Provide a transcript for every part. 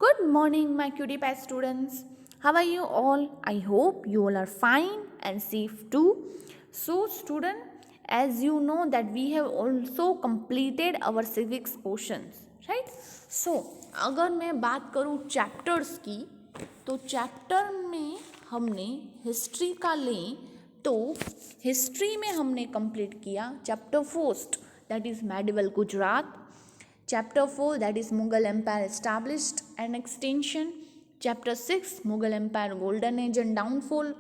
Good morning, my cutie pie students. How are you all? I hope you all are fine and safe too. So, student, as you know that we have also completed our civics portions, right? So, अगर मैं बात करूँ chapters की, तो chapter में हमने history का लें तो हिस्ट्री में हमने कंप्लीट किया chapter first, that is medieval Gujarat. Chapter 4, that is Mughal Empire established and extension. Chapter 6, Mughal Empire golden age and downfall.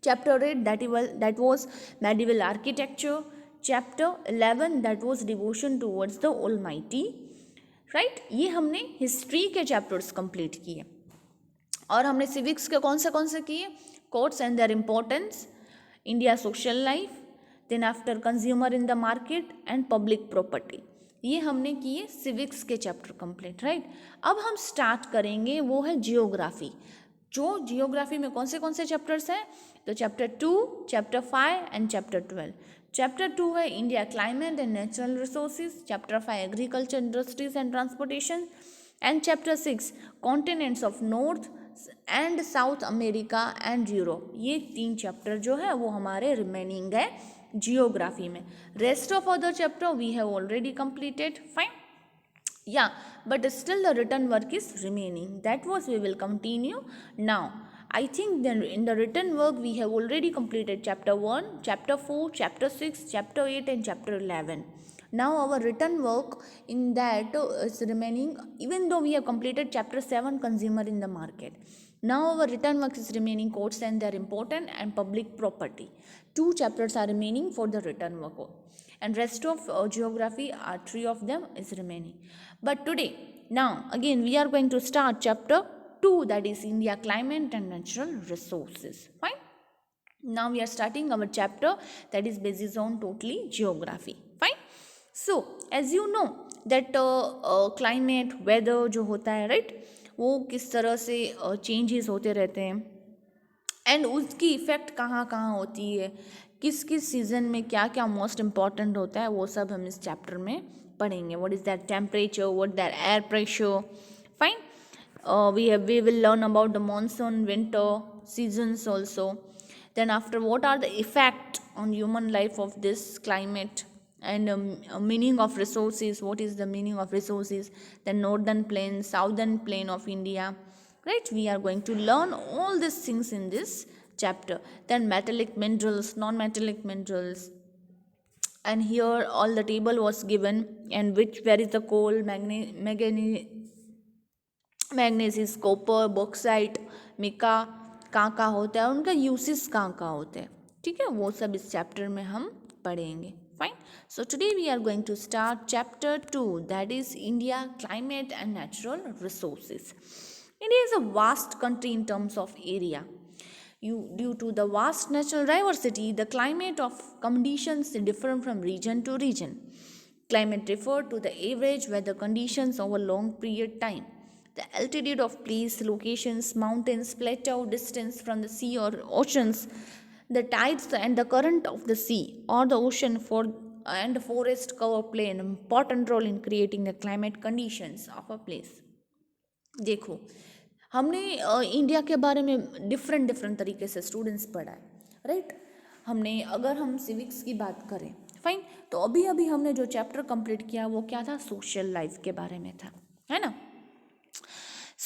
Chapter 8, that was medieval architecture. Chapter 11, that was devotion towards the Almighty. Right ये हमने history के chapters complete किए. और हमने civics के कौन से किए? Courts and their importance, India social life, then after consumer in the market and public property. ये हमने किए सिविक्स के चैप्टर कंप्लीट. राइट अब हम स्टार्ट करेंगे वो है जियोग्राफी. जो जियोग्राफी में कौन से चैप्टर्स हैं? तो chapter 2, chapter 5 and chapter 12. Chapter 2 है India climate and natural resources. Chapter 5 agriculture industries and transportation. And chapter 6 continents of north and south America and Europe. ये 3 चैप्टर जो है वो हमारे रिमेनिंग है जियोग्राफी में. Rest of other chapter we have already completed. Fine, yeah, but still the written work is remaining. That was we will continue now. I think then in the written work we have already completed chapter 1, chapter 4, chapter 6, chapter 8 and chapter 11. Now our written work in that is remaining, even though we have completed chapter 7, consumer in the market. Now our written work is remaining, courts and their important and public property. 2 chapters are remaining for the written work, and rest of geography are 3 of them is remaining. But today, now again we are going to start chapter 2, that is India climate and natural resources. Fine, now we are starting our chapter that is based on totally geography. Fine, so as you know that climate weather जो होता है, right, वो किस तरह से changes होते रहते हैं एंड उसकी इफ़ेक्ट कहाँ कहाँ होती है, किस किस सीज़न में क्या क्या मोस्ट इम्पॉर्टेंट होता है, वो सब हम इस चैप्टर में पढ़ेंगे. What is that temperature, what that air pressure. Fine, we will learn about the monsoon, winter seasons also. Then after, what are the effect on human life of this climate, and meaning of resources, what is the meaning of resources, the northern plain, southern plain of India. Right, we are going to learn all these things in this chapter. Then metallic minerals, non-metallic minerals, and here all the table was given, and where is the coal, manganese, copper, bauxite, mica कहाँ कहाँ होता है, उनका uses कहाँ कहाँ होते हैं. ठीक है, वो सब इस चैप्टर में हम पढ़ेंगे. Fine, so today we are going to start chapter 2, that is India climate and natural resources. India is a vast country in terms of area. Due to the vast natural diversity, the climate of conditions differ from region to region. Climate refer to the average weather conditions over long period time. The altitude of place, locations, mountains, plateau, distance from the sea or oceans, the tides and the current of the sea or the ocean and forest cover play an important role in creating the climate conditions of a place. देखो, हमने India के बारे में different तरीके से students पढ़ा है. Right, हमने अगर हम सिविक्स की बात करें, फाइन, तो अभी हमने जो चैप्टर कंप्लीट किया वो क्या था? सोशल लाइफ के बारे में था, है ना.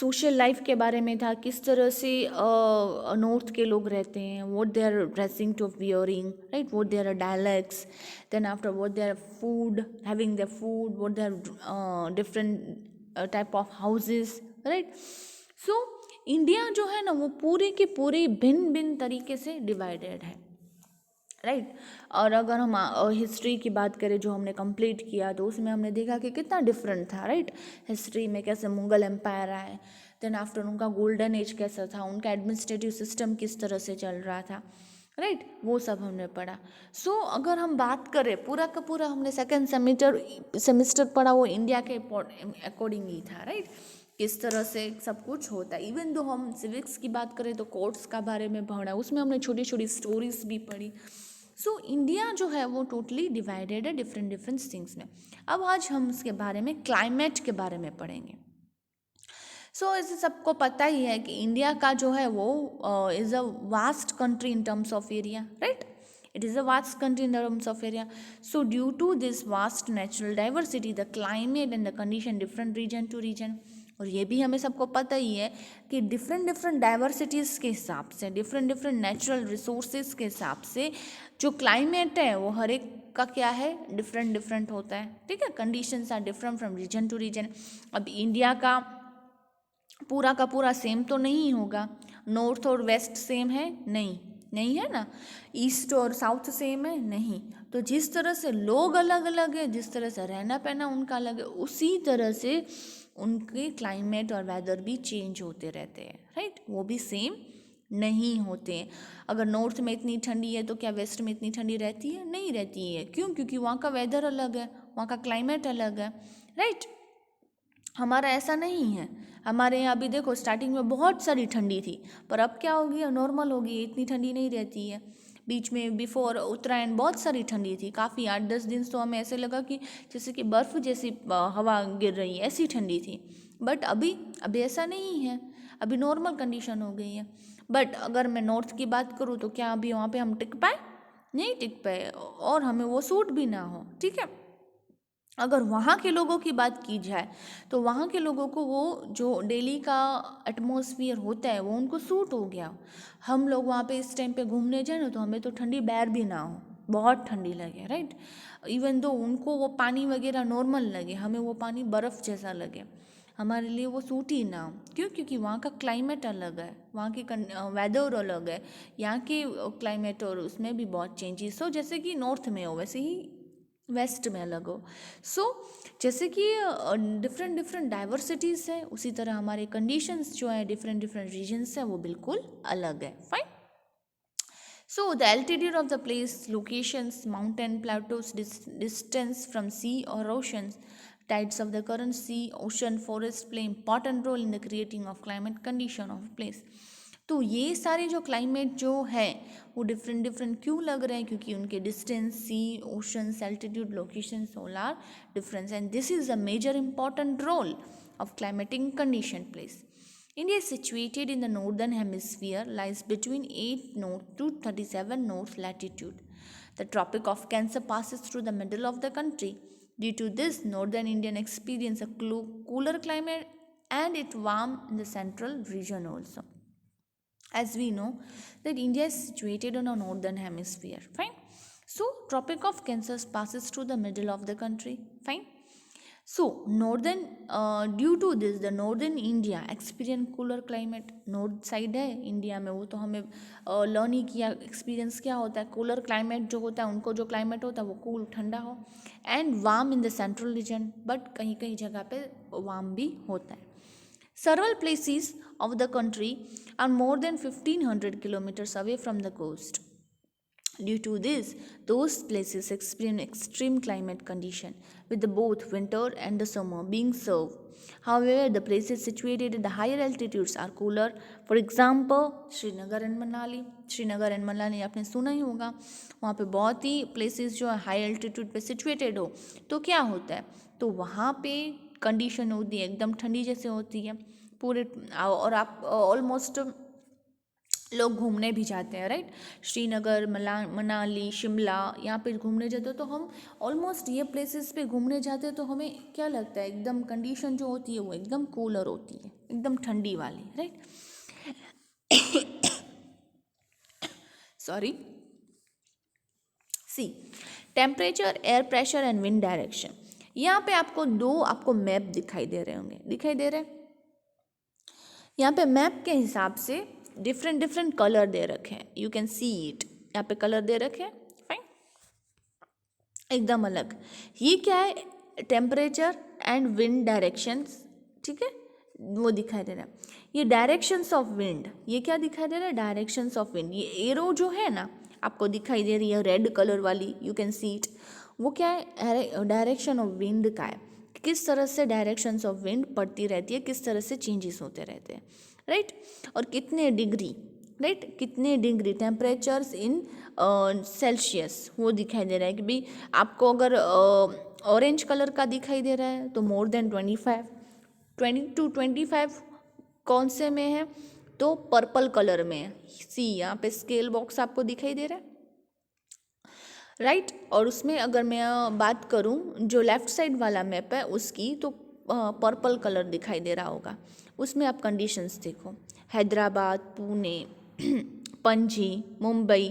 सोशल लाइफ के बारे में था, किस तरह से नॉर्थ के लोग रहते हैं, what they are dressing to wearing, right, what their dialects, then after what their food, having their food, what their different type of houses. Right, so India जो है ना वो पूरे के पूरे भिन्न तरीके से डिवाइडेड है. राइट, और अगर हम हिस्ट्री की बात करें जो हमने कंप्लीट किया, तो उसमें हमने देखा कि कितना डिफरेंट था. राइट, हिस्ट्री में कैसे मुगल एम्पायर आए, देन आफ्टर उनका गोल्डन एज कैसा था, उनका एडमिनिस्ट्रेटिव सिस्टम किस तरह से चल रहा था. राइट, वो सब हमने पढ़ा. सो अगर हम बात करें पूरा का पूरा हमने सेकेंड सेमिस्टर पढ़ा, वो इंडिया के अकॉर्डिंग ही था. राइट, किस तरह से सब कुछ होता है. इवन दो हम सिविक्स की बात करें तो कोर्ट्स का बारे में पढ़ा, उसमें हमने छोटी छोटी स्टोरीज भी पढ़ी. सो इंडिया जो है वो टोटली डिवाइडेड है डिफरेंट थिंग्स में. अब आज हम उसके बारे में क्लाइमेट के बारे में पढ़ेंगे. सो इसे सबको पता ही है कि इंडिया का जो है वो is a vast country in terms of area, right. It is a vast country in terms of area. So due to this vast natural diversity, the climate and the condition different region to region. और ये भी हमें सबको पता ही है कि different different diversities के हिसाब से, डिफरेंट डिफरेंट नेचुरल रिसोर्सेज के हिसाब से जो क्लाइमेट है वो हर एक का क्या है, डिफरेंट डिफरेंट होता है. ठीक है, conditions are different from region to region. अब इंडिया का पूरा सेम तो नहीं होगा. नॉर्थ और वेस्ट सेम है नहीं, नहीं है ना. ईस्ट और साउथ सेम है नहीं. तो जिस तरह से लोग अलग अलग है, जिस तरह से रहना पहना उनका अलग है, उसी तरह से उनके क्लाइमेट और वेदर भी चेंज होते रहते हैं, राइट. वो भी सेम नहीं होते हैं. अगर नॉर्थ में इतनी ठंडी है तो क्या वेस्ट में इतनी ठंडी रहती है? नहीं रहती है. क्यों? क्योंकि वहाँ का वेदर अलग है, वहाँ का क्लाइमेट अलग है, राइट. हमारा ऐसा नहीं है. हमारे यहाँ भी देखो स्टार्टिंग में बहुत सारी ठंडी थी, पर अब क्या हो गया, नॉर्मल हो गई, इतनी ठंडी नहीं रहती है. बीच में बिफोर उत्तरायण बहुत सारी ठंडी थी, काफ़ी 8-10 दिन तो हमें ऐसे लगा कि जैसे कि बर्फ़ जैसी हवा गिर रही है, ऐसी ठंडी थी. बट अभी ऐसा नहीं है, अभी नॉर्मल कंडीशन हो गई है. बट अगर मैं नॉर्थ की बात करूँ तो क्या अभी वहाँ पे हम टिक पाए? नहीं टिक पाए, और हमें वो सूट भी ना हो. ठीक है. अगर वहाँ के लोगों की बात की जाए तो वहाँ के लोगों को वो जो दिल्ली का एटमॉस्फेयर होता है वो उनको सूट हो गया. हम लोग वहाँ पे इस टाइम पे घूमने जाए ना तो हमें तो ठंडी बैर भी ना हो, बहुत ठंडी लगे, राइट. इवन दो उनको वो पानी वगैरह नॉर्मल लगे, हमें वो पानी बर्फ़ जैसा लगे, हमारे लिए वो सूट ही ना हो. क्यों? क्योंकि वहाँ का क्लाइमेट अलग है, वहाँ की वेदर अलग है. यहाँ के क्लाइमेट और उसमें भी बहुत चेंजेस हो, जैसे कि नॉर्थ में हो वैसे ही वेस्ट में अलग हो. सो जैसे कि डिफरेंट डिफरेंट डाइवर्सिटीज़ है, उसी तरह हमारे कंडीशंस जो है डिफरेंट डिफरेंट रीजन्स है वो बिल्कुल अलग है. Fine. So the altitude of the place, locations, mountain plateaus, distance from sea or oceans, tides of the current sea, ocean, forest play important role in the creating of climate condition of place. तो ये सारे जो climate जो है वो different different क्यों लग रहे हैं? क्योंकि उनके distance, sea, oceans, altitude, location, solar difference, and this is a major important role of climatic condition place. India is situated in the northern hemisphere, lies between 8 north to 37 north latitude. The Tropic of Cancer passes through the middle of the country. Due to this, northern Indian experience a cooler climate and it warm in the central region also. As we know that India is situated on a northern hemisphere, fine. So Tropic of Cancer passes through the middle of the country, fine. So northern due to this the northern India experience cooler climate. North side है India में, वो तो हमें learn ही किया experience क्या होता है. Cooler climate जो होता है, उनको जो क्लाइमेट होता है वो कूल ठंडा हो, and warm in the central region, but कहीं कहीं जगह पे वार्म भी होता है. Several places of the country are more than 1500 kilometers away from the coast. Due to this, those places experience extreme climate condition with the both winter and the summer being served. However, the places situated at the higher altitudes are cooler. For example, Srinagar and Manali. Srinagar and Manali आपने सुना ही होगा. वहाँ पे बहुत ही places जो है high altitude पे situated हो, तो क्या होता है, तो वहाँ पे कंडीशन होती है एकदम ठंडी जैसे होती है पूरे. और आप ऑलमोस्ट लोग घूमने भी जाते हैं, राइट. श्रीनगर, मनाली, शिमला, यहाँ पे घूमने जाते हो तो हम ऑलमोस्ट ये प्लेसेस पे घूमने जाते हैं तो हमें क्या लगता है, एकदम कंडीशन जो होती है वो एकदम कूलर होती है, एकदम ठंडी वाली, right. Sorry. Sea temperature, air pressure and wind direction. यहाँ पे आपको मैप दिखाई दे रहे होंगे, दिखाई दे रहे. यहाँ पे मैप के हिसाब से डिफरेंट कलर दे रखे हैं. You can see it. यहाँ पे कलर दे रखे हैं, फाइन, एकदम अलग. ये क्या है, टेम्परेचर एंड विंड डायरेक्शंस, ठीक है, वो दिखाई दे रहा है. ये डायरेक्शंस ऑफ विंड, ये क्या दिखाई दे रहा है, डायरेक्शंस ऑफ विंड. ये एरो जो है ना आपको दिखाई दे रही है रेड कलर वाली, यू कैन सी इट. वो क्या है, डायरेक्शन ऑफ विंड का है. किस तरह से डायरेक्शंस ऑफ विंड पड़ती रहती है, किस तरह से चेंजेस होते रहते हैं, राइट. और कितने डिग्री, राइट, कितने डिग्री टेम्परेचर्स इन सेल्सियस वो दिखाई दे रहा है. कि भाई आपको अगर ऑरेंज कलर का दिखाई दे रहा है तो मोर देन 20 to 25 कौन से में है, तो पर्पल कलर में है। सी यहाँ पे स्केल बॉक्स आपको दिखाई दे रहा है, राइट। और उसमें अगर मैं बात करूँ जो लेफ्ट साइड वाला मैप है उसकी, तो पर्पल कलर दिखाई दे रहा होगा। उसमें आप कंडीशंस देखो, हैदराबाद, पुणे, पणजी, मुंबई,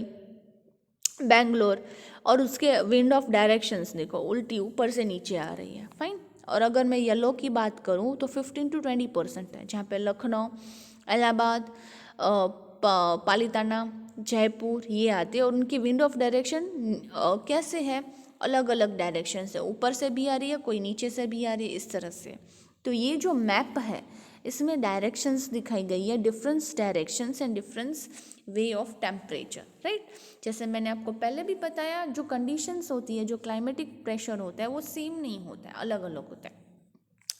बेंगलोर, और उसके विंड ऑफ डायरेक्शंस देखो, उल्टी ऊपर से नीचे आ रही है, फाइन। और अगर मैं येलो की बात करूँ तो 15 to 20% है, जहाँ पे लखनऊ, इलाहाबाद, पालिताना, जयपुर ये आते हैं। और उनकी विंड ऑफ डायरेक्शन कैसे है, अलग अलग डायरेक्शन से, ऊपर से भी आ रही है, कोई नीचे से भी आ रही है, इस तरह से। तो ये जो मैप है इसमें डायरेक्शंस दिखाई गई है, difference directions and difference way of temperature, right. जैसे मैंने आपको पहले भी बताया, जो कंडीशंस होती है, जो क्लाइमेटिक प्रेशर होता है वो सेम नहीं होता है, अलग अलग होता है।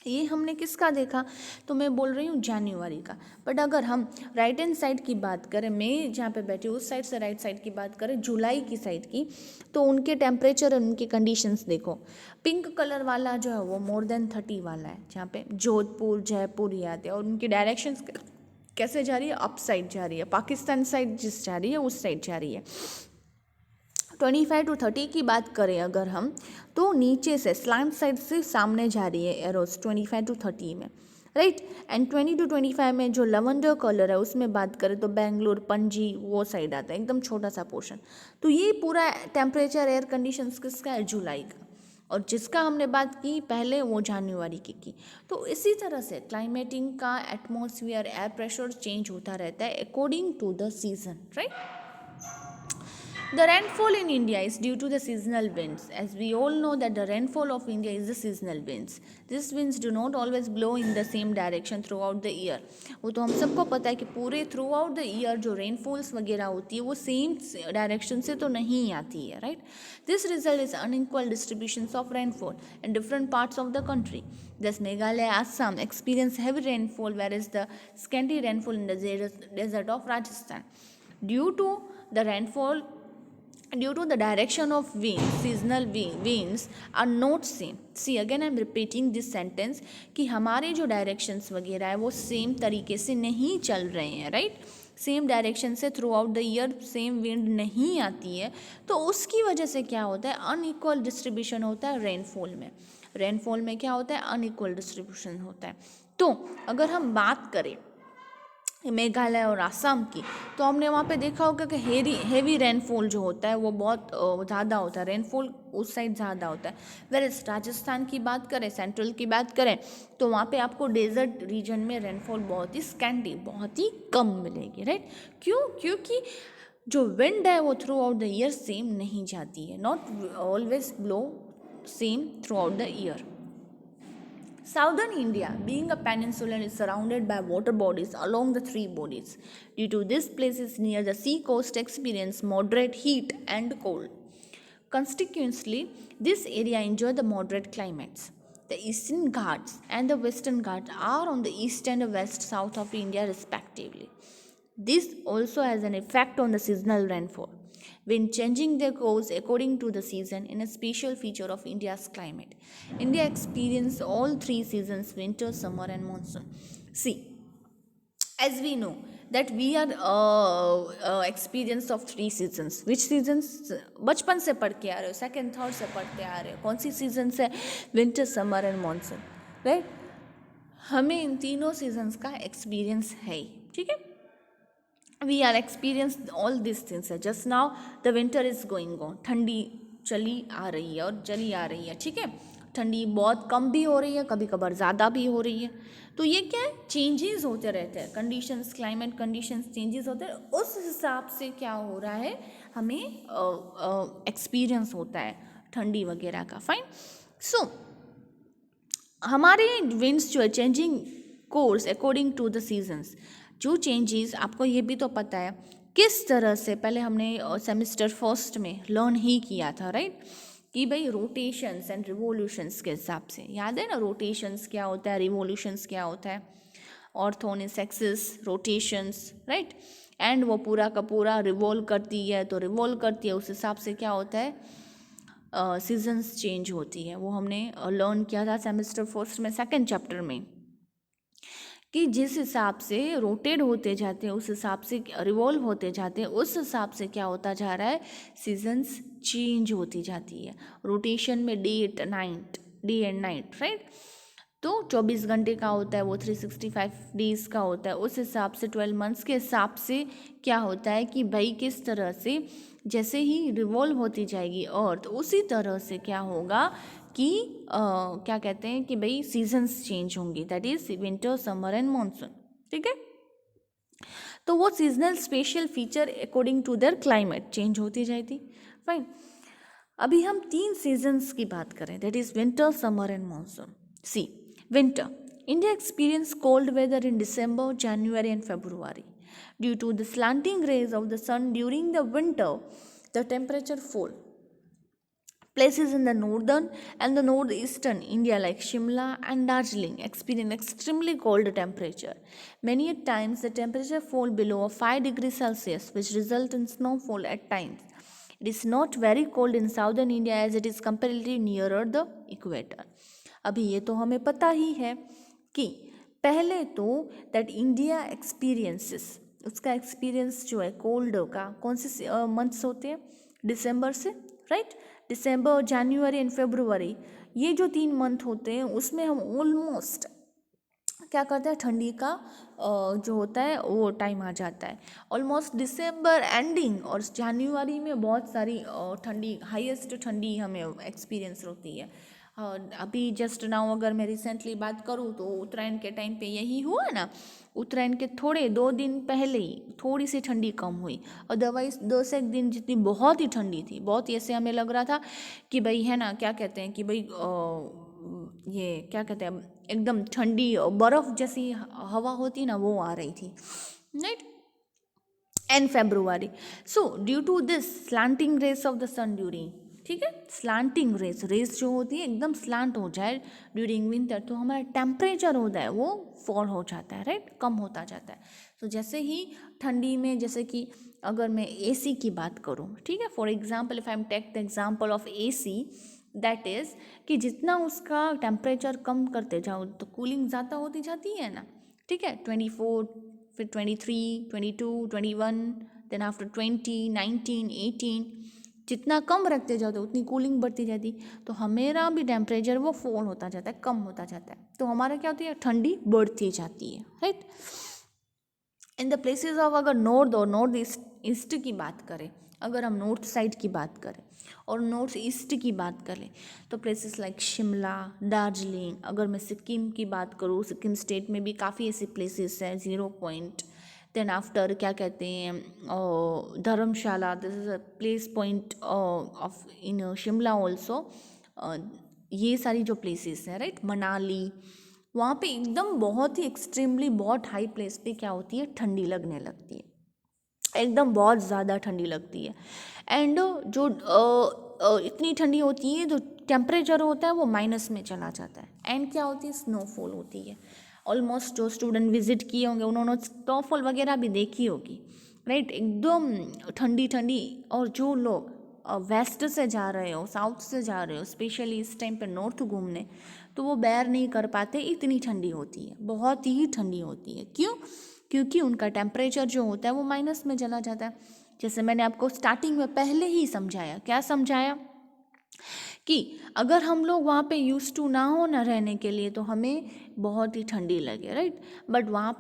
ये हमने किसका देखा, तो मैं बोल रही हूँ जनवरी का। बट अगर हम राइट हैंड साइड की बात करें, मैं जहाँ पे बैठी हूँ उस साइड से राइट साइड की बात करें, जुलाई की साइड की, तो उनके टेम्परेचर और उनकी कंडीशंस देखो। पिंक कलर वाला जो है वो मोर देन 30 वाला है, जहाँ पे जोधपुर, जयपुर ये आते हैं। और उनकी डायरेक्शंस कैसे जा रही है, अप साइड जा रही है, पाकिस्तान साइड जिस जा रही है उस साइड जा रही है। 25 to 30 की बात करें अगर हम, तो नीचे से स्लैंट साइड से सामने जा रही है एरोस 25 to 30 में, राइट। एंड 20 to 25 में जो लवेंडर कलर है उसमें बात करें तो बेंगलोर, पणजी वो साइड आता है, एकदम छोटा सा पोर्शन। तो ये पूरा टेम्परेचर एयर कंडीशंस किसका है, जुलाई का। और जिसका हमने बात की पहले वो जनवरी की। तो इसी तरह से क्लाइमेटिंग का एटमॉस्फेयर, एयर प्रेशर चेंज होता रहता है according to the season, right. The rainfall in India is due to the seasonal winds. As we all know that the rainfall of India is the seasonal winds. These winds do not always blow in the same direction throughout the year. वो तो हम सबको पता है कि पूरे through out the year जो rainfalls वगैरह होती है वो सेम डायरेक्शन से तो नहीं आती है, right. This result is unequal distributions of rainfall in different parts of the country. Thus, Meghalaya, Assam experience heavy rainfall, whereas the scanty rainfall in the desert of Rajasthan. Due to the rainfall due to the direction of winds, seasonal winds are not same. See again I am repeating this sentence कि हमारे जो directions वगैरह है वो same तरीके से नहीं चल रहे हैं, राइट। सेम डायरेक्शन से through out the year same wind नहीं आती है, तो उसकी वजह से क्या होता है, अनइक्वल डिस्ट्रीब्यूशन होता है रेनफॉल में। रेनफॉल में क्या होता है, अनइक्वल डिस्ट्रीब्यूशन होता है। तो अगर हम बात करें मेघालय और आसाम की, तो हमने वहाँ पे देखा होगा कि हेवी रेनफॉल जो होता है वो बहुत ज़्यादा होता है, रेनफॉल उस साइड ज़्यादा होता है। वेरएज़ राजस्थान की बात करें, सेंट्रल की बात करें, तो वहाँ पे आपको डेजर्ट रीजन में रेनफॉल बहुत ही स्कैंटी, बहुत ही कम मिलेगी, राइट। क्यों, क्योंकि जो विंड है वो through out the year same नहीं जाती है, not always blow same through out the year. Southern India, being a peninsula, is surrounded by water bodies along the three bodies. Due to this, places near the sea coast experience moderate heat and cold. Consequently, this area enjoy the moderate climates. The Eastern Ghats and the Western Ghats are on the east and west south of India respectively. This also has an effect on the seasonal rainfall, wind changing their course according to the season in a special feature of India's climate. India experiences all three seasons, winter, summer and monsoon. See, as we know that we are experience of three seasons. Which seasons? बचपन से पढ़ के आ रहे हो, second third से पढ़ते आ रहे हो, कौन सी सीजन से, winter, summer and monsoon, right. हमें इन तीनों सीजन्स का एक्सपीरियंस है ही, ठीक है। We are experience all this things है। Just now the winter is going on, ठंडी चली आ रही है और चली आ रही है, ठीक है। ठंडी बहुत कम भी हो रही है, कभी कभार ज़्यादा भी हो रही है। तो ये क्या है, चेंजेस होते रहते हैं, कंडीशंस, क्लाइमेट कंडीशंस चेंजेस होते हैं, उस हिसाब से क्या हो रहा है, हमें एक्सपीरियंस होता है ठंडी वगैरह का, फाइन। सो हमारे विंड्स जो है changing course according to the seasons, जो चेंजेस आपको ये भी तो पता है किस तरह से, पहले हमने सेमेस्टर फर्स्ट में लर्न ही किया था, राइट, कि भाई रोटेशंस एंड रिवोल्यूशंस के हिसाब से, याद है ना, रोटेशंस क्या होता है, रिवोल्यूशंस क्या होता है, earth on its axis, rotations, right, and वो पूरा का पूरा रिवॉल्व करती है, तो रिवॉल्व करती है, उस हिसाब से क्या होता है, सीजन्स चेंज होती है। वो हमने लर्न किया था सेमेस्टर फर्स्ट में सेकेंड चैप्टर में, कि जिस हिसाब से रोटेट होते जाते हैं, उस हिसाब से रिवॉल्व होते जाते हैं, उस हिसाब से क्या होता जा रहा है, सीजन्स चेंज होती जाती है। रोटेशन में डे एंड नाइट, राइट। तो 24 घंटे का होता है वो, 365 डेज का होता है। उस हिसाब से 12 मंथ्स के हिसाब से क्या होता है कि भाई किस तरह से जैसे ही रिवॉल्व होती जाएगी अर्थ, उसी तरह से क्या होगा कि क्या कहते हैं कि भाई सीजन्स चेंज होंगी, that is winter, summer and monsoon. ठीक है, तो वो seasonal special feature according to their climate change होती जाती। फाइन, अभी हम 3 सीजन्स की बात करें, that is winter, summer and monsoon. See, winter. India experienced cold weather in December, January, and February. Due to the slanting rays of the sun during the winter, the temperature fall. Places in the northern and the northeastern India, like Shimla and Darjeeling, experience extremely cold temperature. Many a times, the temperature fall below 5 degrees Celsius, which result in snowfall at times. It is not very cold in southern India as it is comparatively nearer the equator. अभी ये तो हमें पता ही है कि पहले तो that India experiences, उसका एक्सपीरियंस जो है कोल्ड का कौन से मंथ्स होते हैं, दिसंबर से, राइट। दिसंबर, जनवरी एंड फरवरी, ये जो 3 मंथ होते हैं उसमें हम ऑलमोस्ट क्या करते हैं, ठंडी का जो होता है वो टाइम आ जाता है। ऑलमोस्ट दिसंबर एंडिंग और जनवरी में बहुत सारी ठंडी, हाईएस्ट ठंडी हमें एक्सपीरियंस होती है। अभी जस्ट नाउ अगर मैं रिसेंटली बात करूँ तो उत्तरायण के टाइम पे यही हुआ ना, उत्तरायण के थोड़े 2 दिन पहले ही थोड़ी सी ठंडी कम हुई, अदरवाइज 2 से 1 दिन जितनी बहुत ही ठंडी थी, बहुत ही ऐसे हमें लग रहा था कि भाई है ना, क्या कहते हैं कि भाई ये क्या कहते हैं, एकदम ठंडी बर्फ़ जैसी हवा होती ना, वो आ रही थी, right. And February, so due to this slanting rays of the sun during, ठीक है, स्लांटिंग रेस जो होती है एकदम स्लांट हो जाए ड्यूरिंग विंटर, तो हमारा टेम्परेचर होता है वो फॉल हो जाता है, राइट, कम होता जाता है। तो जैसे ही ठंडी में, जैसे कि अगर मैं एसी की बात करूँ, ठीक है, for example if I am take the example of AC, that is कि जितना उसका टेम्परेचर कम करते जाओ तो कूलिंग ज़्यादा होती जाती है ना, ठीक है, 24, फिर 23, 22, 21, देन आफ्टर 20, 19, 18, जितना कम रखते जाओ तो उतनी कूलिंग बढ़ती जाती, तो हमारा भी टेम्परेचर वो फॉल होता जाता है, कम होता जाता है, तो हमारा क्या होती है, ठंडी बढ़ती जाती है, right. In the places of, अगर नॉर्थ और नॉर्थ ईस्ट की बात करें, अगर हम नॉर्थ साइड की बात करें और नॉर्थ ईस्ट की बात करें, तो प्लेसेस लाइक शिमला, दार्जिलिंग, अगर मैं सिक्किम की बात करूँ, सिक्किम स्टेट में भी काफ़ी ऐसे प्लेसेस हैं, 0 पॉइंट, देन आफ्टर क्या कहते हैं Dharamshala, this is a place point of in Shimla also, ये सारी जो प्लेसेस हैं, राइट, मनाली, वहाँ पे एकदम बहुत ही एक्सट्रीमली बहुत हाई प्लेस पे क्या होती है, ठंडी लगने लगती है, एकदम बहुत ज़्यादा ठंडी लगती है। एंड जो इतनी ठंडी होती है, जो टेम्परेचर होता है वो माइनस में चला जाता है, एंड क्या होती है, स्नोफॉल होती है। ऑलमोस्ट जो स्टूडेंट विजिट किए होंगे उन्होंने स्नोफॉल वगैरह भी देखी होगी, राइट, एकदम ठंडी ठंडी। और जो लोग वेस्ट से जा रहे हो, साउथ से जा रहे हो, स्पेशली इस टाइम पे नॉर्थ घूमने, तो वो बेयर नहीं कर पाते, इतनी ठंडी होती है, बहुत ही ठंडी होती है। क्यों? क्योंकि उनका टेम्परेचर जो होता है वो माइनस में चला जाता है। जैसे मैंने आपको स्टार्टिंग में पहले ही समझाया, क्या समझाया, कि अगर हम लोग वहाँ पे यूज टू ना हो ना रहने के लिए, तो हमें बहुत ही ठंडी लगे, राइट, बट वहाँ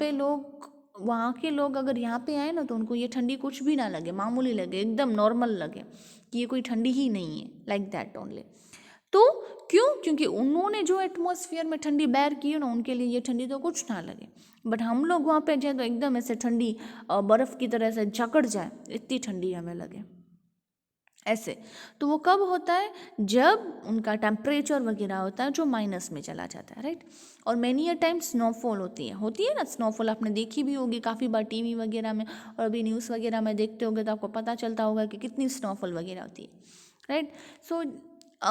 के लोग अगर यहाँ पे आए ना, तो उनको ये ठंडी कुछ भी ना लगे, मामूली लगे, एकदम नॉर्मल लगे कि ये कोई ठंडी ही नहीं है, लाइक दैट ओनली। तो क्यों? क्योंकि उन्होंने जो एटमॉस्फेयर में ठंडी बैर की है ना, उनके लिए ये ठंडी तो कुछ ना लगे, बट हम लोग वहाँ पे जाए तो एकदम ऐसे ठंडी बर्फ़ की तरह से जकड़ जाए, इतनी ठंडी हमें लगे ऐसे। तो वो कब होता है? जब उनका टेम्परेचर वगैरह होता है जो माइनस में चला जाता है, राइट। और मैनी अ टाइम स्नोफॉल होती है ना, स्नोफॉल आपने देखी भी होगी काफ़ी बार टीवी वगैरह में, और अभी न्यूज़ वगैरह में देखते होगे तो आपको पता चलता होगा कि कितनी स्नोफॉल वगैरह होती है, राइट। सो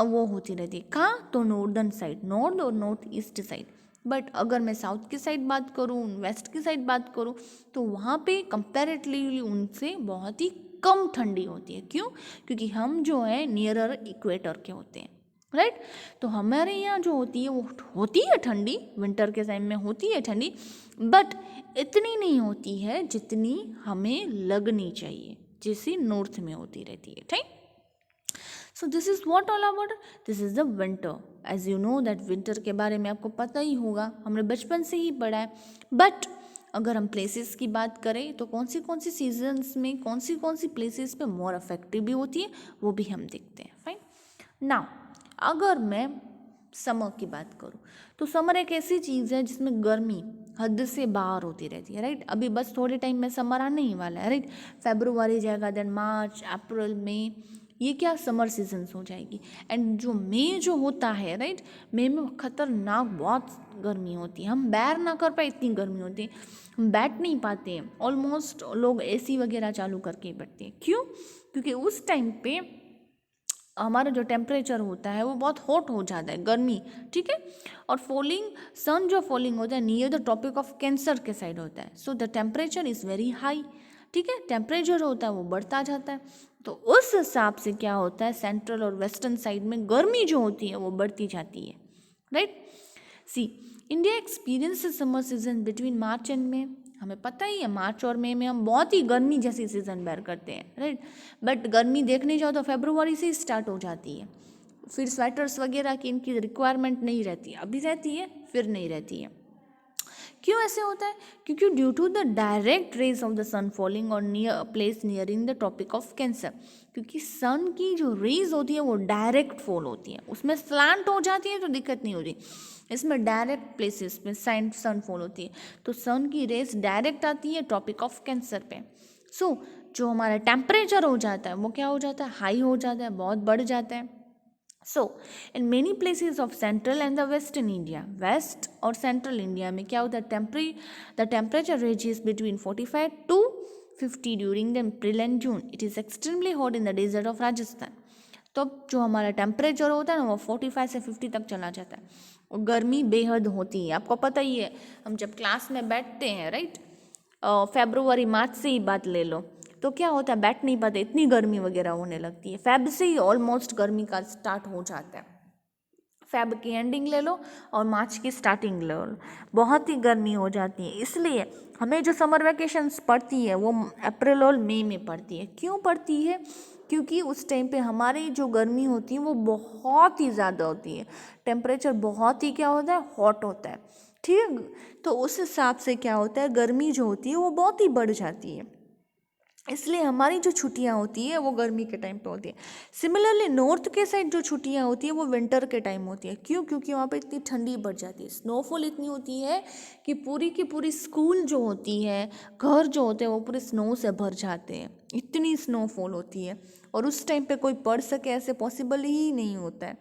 वो होती रहती है कहाँ? तो नॉर्दर्न साइड, नॉर्थ और नॉर्थ ईस्ट साइड। बट अगर मैं साउथ की साइड बात करूँ, वेस्ट की साइड बात करूँ, तो वहाँ पे कंपैरेटिवली उनसे बहुत ही कम ठंडी होती है। क्यों? क्योंकि हम जो है नियरर इक्वेटर के होते हैं, राइट। तो हमारे यहाँ जो होती है वो होती है ठंडी, विंटर के टाइम में होती है ठंडी, बट इतनी नहीं होती है जितनी हमें लगनी चाहिए, जैसी नॉर्थ में होती रहती है, ठीक। So this is what all about, this is the winter. As you know that winter के बारे में आपको पता ही होगा, हमने बचपन से ही पढ़ा है। बट अगर हम प्लेसेस की बात करें तो कौन सी सीजन्स में कौन सी प्लेसेस पे मोर अफेक्टिव भी होती है वो भी हम देखते हैं। फाइन। नाउ अगर मैं समर की बात करूँ तो समर एक ऐसी चीज़ है जिसमें गर्मी हद से बाहर होती रहती है, राइट। अभी बस थोड़े टाइम में समर आने ही वाला है, राइट। फेब्रुवरी जाएगा, देन मार्च, अप्रैल, मई, ये क्या समर सीजन्स हो जाएगी। एंड जो मई जो होता है, राइट, मई में खतरनाक बहुत गर्मी होती है, हम बैर ना कर पाए इतनी गर्मी होती है, हम बैठ नहीं पाते हैं, ऑलमोस्ट लोग एसी वगैरह चालू करके ही बैठते हैं। क्यों? क्योंकि उस टाइम पे हमारा जो टेम्परेचर होता है वो बहुत हॉट हो जाता है, गर्मी, ठीक है। और फॉलिंग सन जो फॉलिंग होता है near the Tropic of Cancer के साइड होता है, so the temperature is very high, ठीक है। टेम्परेचर होता है वो बढ़ता जाता है, तो उस हिसाब से क्या होता है, सेंट्रल और वेस्टर्न साइड में गर्मी जो होती है वो बढ़ती जाती है, right. See India experience summer season between March and May. हमें पता ही है मार्च और मई में हम बहुत ही गर्मी जैसी सीज़न बेयर करते हैं, राइट। बट गर्मी देखने जाओ तो फरवरी से ही स्टार्ट हो जाती है, फिर स्वेटर्स वगैरह की इनकी रिक्वायरमेंट नहीं रहती है, अभी रहती है फिर नहीं रहती है। क्यों ऐसे होता है? क्योंकि due to the direct rays of the sun falling और near place nearing the Tropic of Cancer, क्योंकि सन की जो रेज होती है वो डायरेक्ट फॉल होती है, उसमें स्लैंट हो जाती है तो दिक्कत नहीं होती, इसमें डायरेक्ट प्लेसेस में सन फॉल होती है, तो सन की रेज डायरेक्ट आती है ट्रॉपिक ऑफ कैंसर पे। सो जो हमारा टेम्परेचर हो जाता है वो क्या हो जाता है, हाई हो जाता है, बहुत बढ़ जाता है। So in many places of central and the western India, west और सेंट्रल इंडिया में क्या होता है, the temperature ranges between 45 to 50 during the April and June. It is extremely hot in the desert of Rajasthan. तो जो हमारा temperature होता है ना वो 45 से 50 तक चला जाता है, और गर्मी बेहद होती है, आपको पता ही है। हम जब क्लास में बैठते हैं, राइट, फेब्रुवरी मार्च से ही बात ले लो, तो क्या होता है, बैठ नहीं पाते, इतनी गर्मी वगैरह होने लगती है। फेब से ही ऑलमोस्ट गर्मी का स्टार्ट हो जाता है, फेब की एंडिंग ले लो और मार्च की स्टार्टिंग ले लो, बहुत ही गर्मी हो जाती है। इसलिए हमें जो समर वैकेशंस पड़ती है वो अप्रैल और मई में पड़ती है। क्यों पड़ती है? क्योंकि उस टाइम पे हमारी जो गर्मी होती है वो बहुत ही ज़्यादा होती है, टेम्परेचर बहुत ही क्या होता है, हॉट होता है, ठीक। तो उस हिसाब से क्या होता है, गर्मी जो होती है वो बहुत ही बढ़ जाती है, इसलिए हमारी जो छुट्टियां होती है वो गर्मी के टाइम पे होती है। सिमिलरली नॉर्थ के साइड जो छुट्टियां होती है वो विंटर के टाइम होती है। क्यों? क्योंकि वहाँ पे इतनी ठंडी बढ़ जाती है, स्नोफॉल इतनी होती है कि पूरी की पूरी स्कूल जो होती है, घर जो होते हैं वो पूरे स्नो से भर जाते हैं, इतनी स्नोफॉल होती है, और उस टाइम पे कोई पढ़ सके ऐसे पॉसिबल ही नहीं होता है।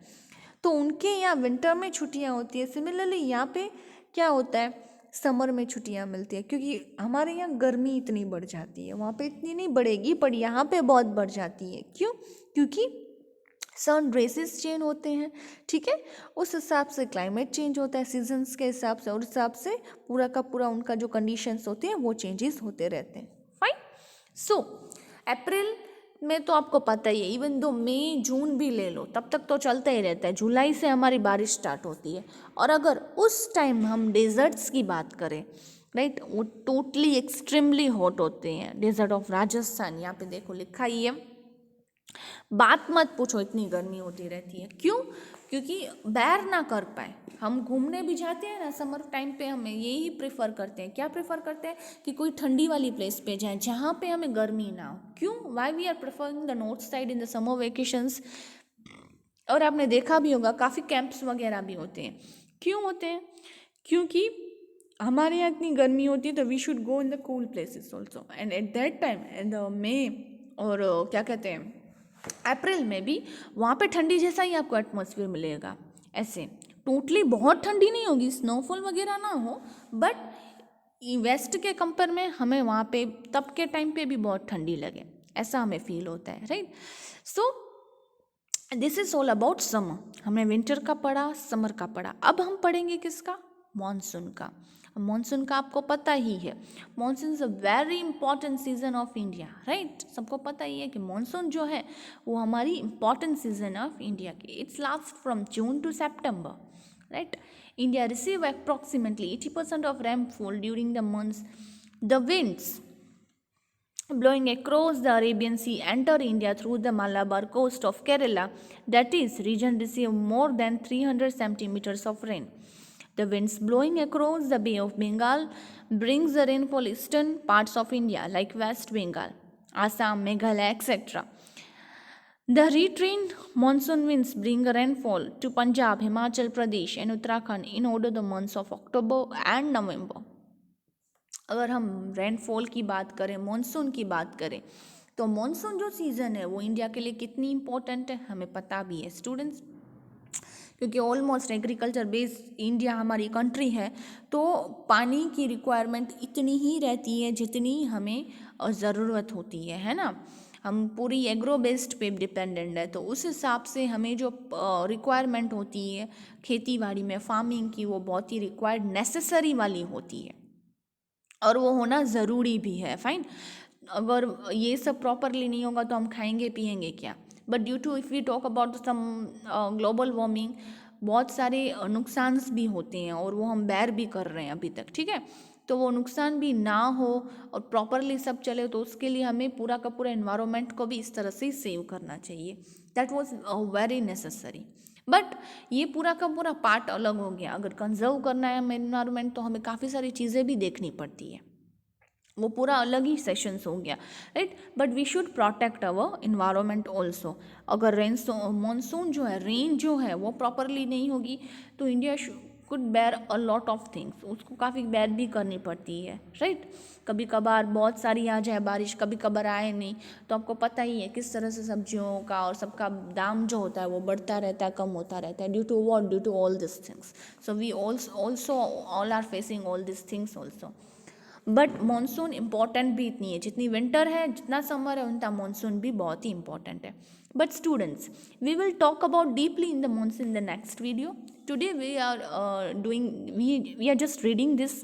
तो उनके यहाँ विंटर में छुट्टियाँ होती है। सिमिलरली यहाँ पे क्या होता है, समर में छुट्टियाँ मिलती है, क्योंकि हमारे यहाँ गर्मी इतनी बढ़ जाती है, वहाँ पे इतनी नहीं बढ़ेगी पर यहाँ पे बहुत बढ़ जाती है। क्यों? क्योंकि सन रेसेस चेंज होते हैं, ठीक है, उस हिसाब से क्लाइमेट चेंज होता है सीजन्स के हिसाब से, और उस हिसाब से पूरा का पूरा उनका जो कंडीशंस होते हैं वो चेंजेस होते रहते हैं। फाइन। सो अप्रैल में तो आपको पता ही है, इवन दो मई जून भी ले लो तब तक तो चलता ही रहता है, जुलाई से हमारी बारिश स्टार्ट होती है। और अगर उस टाइम हम डेजर्ट्स की बात करें, राइट, वो टोटली एक्सट्रीमली हॉट होते हैं, डेजर्ट ऑफ राजस्थान, यहाँ पे देखो लिखा ही है, बात मत पूछो, इतनी गर्मी होती रहती है। क्यों? क्योंकि बैर ना कर पाए, हम घूमने भी जाते हैं ना समर टाइम पे, हमें यही प्रेफर करते हैं, क्या प्रेफर करते हैं कि कोई ठंडी वाली प्लेस पे जाएं जहाँ पे हमें गर्मी ना हो। क्यों? Why we are preferring the north side in the summer vacations. और आपने देखा भी होगा काफ़ी कैंप्स वगैरह भी होते हैं। क्यों होते हैं? क्योंकि हमारे यहाँ इतनी गर्मी होती है, तो we should go in the cool places also, and at that time in the May और क्या कहते हैं अप्रैल में भी वहाँ पे ठंडी जैसा ही आपको एटमॉस्फेयर मिलेगा। ऐसे टोटली बहुत ठंडी नहीं होगी, स्नोफॉल वगैरह ना हो, बट वेस्ट के कंपेयर में हमें वहाँ पे तब के टाइम पे भी बहुत ठंडी लगे, ऐसा हमें फील होता है, right. So this is all about summer. हमने विंटर का पढ़ा, समर का पढ़ा, अब हम पढ़ेंगे किसका, मॉनसून का। मॉनसून का आपको पता ही है, monsoon is a very important season of India, right. सबको पता ही है कि मॉनसून जो है वो हमारी इंपॉर्टेंट सीजन ऑफ इंडिया की। It's last from June to September, right. India receive approximately 80% of rainfall during the months. The winds blowing across the Arabian Sea enter India through the Malabar coast of Kerala. That is, region receive more than 300 centimeters of rain. The winds blowing across the Bay of Bengal brings the rainfall eastern parts of India like West Bengal, Assam, Meghalaya, etc. The retrained monsoon winds bring rainfall to Punjab, Himachal Pradesh and Uttarakhand in order the months of October and November. अगर हम rainfall की बात करें, monsoon की बात करें, तो monsoon जो सीज़न है वो इंडिया के लिए कितनी इम्पोर्टेंट है हमें पता भी है स्टूडेंट्स, क्योंकि ऑलमोस्ट एग्रीकल्चर बेस्ड इंडिया हमारी कंट्री है, तो पानी की रिक्वायरमेंट इतनी ही रहती है जितनी हमें ज़रूरत होती है ना। हम पूरी एग्रो बेस्ड पे डिपेंडेंट है, तो उस हिसाब से हमें जो रिक्वायरमेंट होती है खेती बाड़ी में, फार्मिंग की, वो बहुत ही रिक्वायर्ड नेसेसरी वाली होती है और वो होना ज़रूरी भी है। फाइन, अगर ये सब प्रॉपरली नहीं होगा तो हम खाएंगे पिएंगे क्या। But due to if we talk about some global warming, बहुत सारे नुकसान भी होते हैं और वो हम बेयर भी कर रहे हैं अभी तक, ठीक है। तो वो नुकसान भी ना हो और प्रॉपरली सब चले, तो उसके लिए हमें पूरा का पूरा इन्वायरमेंट को भी इस तरह से सेव करना चाहिए। That was very necessary. But ये पूरा का पूरा पार्ट अलग हो गया। अगर कंजर्व करना है हमें इन्वायरमेंट, तो हमें काफ़ी सारी चीज़ें भी देखनी पड़ती है, वो पूरा अलग ही सेशंस हो गया, right. But we should protect our environment also. अगर मॉनसून जो है, रेन जो है वो प्रॉपरली नहीं होगी तो India could bear a lot of things, उसको काफ़ी बेयर भी करनी पड़ती है, राइट। कभी कभार बहुत सारी आ जाए बारिश, कभी कभार आए नहीं, तो आपको पता ही है किस तरह से सब्जियों का और सबका दाम जो होता है वो बढ़ता रहता है, कम होता रहता है, due to what, due to all this things. So we also all are facing all this things also. But monsoon important भी इतनी है, जितनी विंटर है, जितना समर है, उतना मानसून भी बहुत ही इंपॉर्टेंट है। But students, we will talk about deeply in the monsoon in the next video. Today we are we are just reading this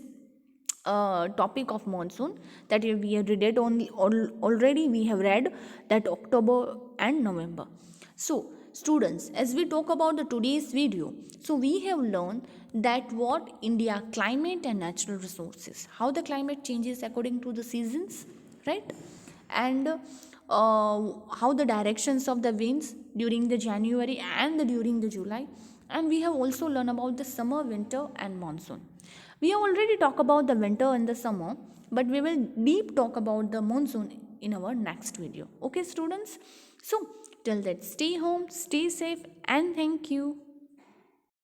topic of monsoon, that we have read it already. We have read that October and November. So students, as we talk about the today's video, so we have learned that what India climate and natural resources, how the climate changes according to the seasons, right, and how the directions of the winds during the January and during the July, and we have also learned about the summer, winter and monsoon. We have already talked about the winter and the summer, but we will deep talk about the monsoon in our next video. Okay, students? So, till that, stay home, stay safe, and thank you.